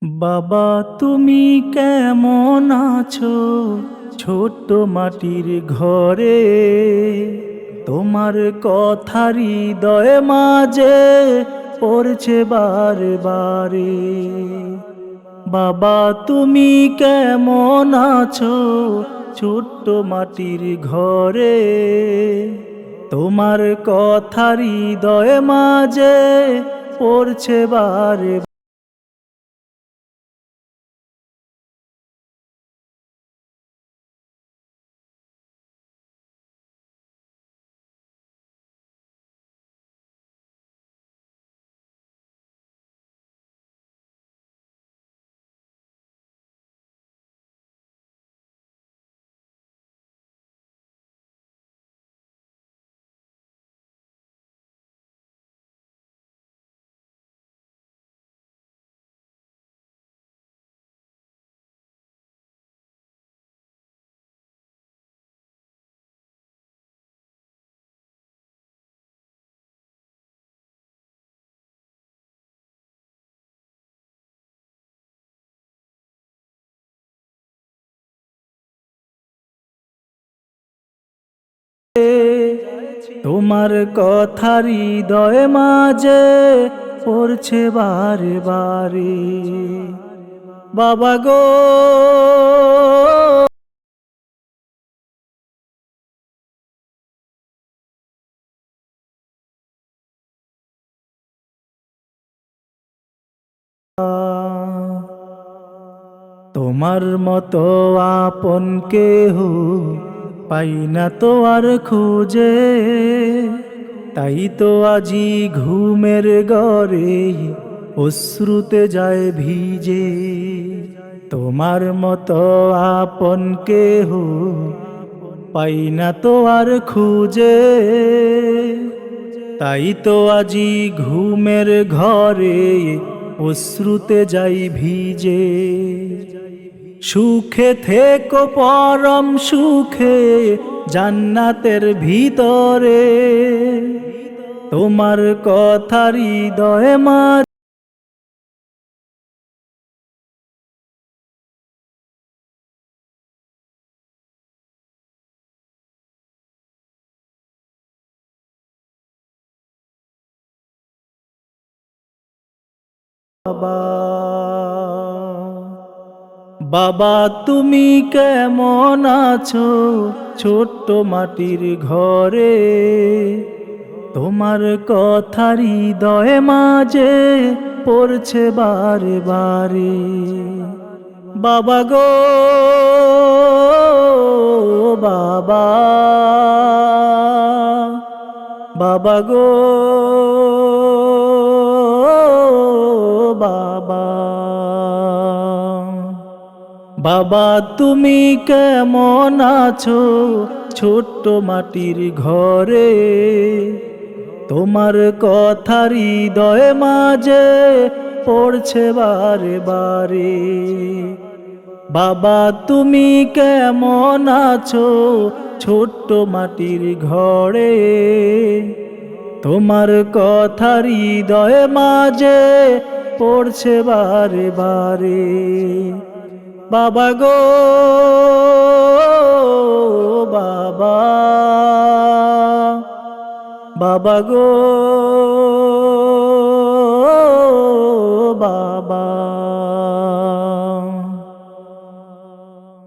বাবা তুমি কেমন আছো? ছোট্ট মাটির ঘরে তোমার কথা হৃদয়ে মাঝে পড়ছে বারে বারে। বাবা তুমি কেমন আছো? ছোট্ট মাটির ঘরে তোমার কথা হৃদয়ে মাঝে পড়ছে বারে। তোমার কথা হৃদয়ে মাঝে পড়ছে বারে বারে। বাবা গো তোমার মতো আপন কেহ পাই না তো আর খুঁজে, তাই তো আজি ঘুমের ঘরে অশ্রুতে যায় ভিজে। তোমার মতো আপন কেহ পাই না তো আর খুঁজে, তাই তো আজি ঘুমের ঘরে অশ্রুতে যাই ভিজে। সুখে থেকো পরম সুখে জান্নাতের ভিতরে, তোমার কথা হৃদয়ে মাঝে। বাবা বাবা তুমি কেমন আছো? ছোট্ট মাটির ঘরে তোমার কথা হৃদয়ে মাঝে পড়ছে বারে বারে। বাবা গো বাবা, বাবা গো বাবা। বাবা তুমি কেমন আছো? ছোট্ট মাটির ঘরে তোমার কথা হৃদয়ে মাঝে পড়ছে বারে বারে। বাবা তুমি কেমন আছো? ছোট্ট মাটির ঘরে তোমার কথা হৃদয়ে মাঝে পড়ছে বারে বারে। বাবা গো বাবা, বাবা গো বাবা।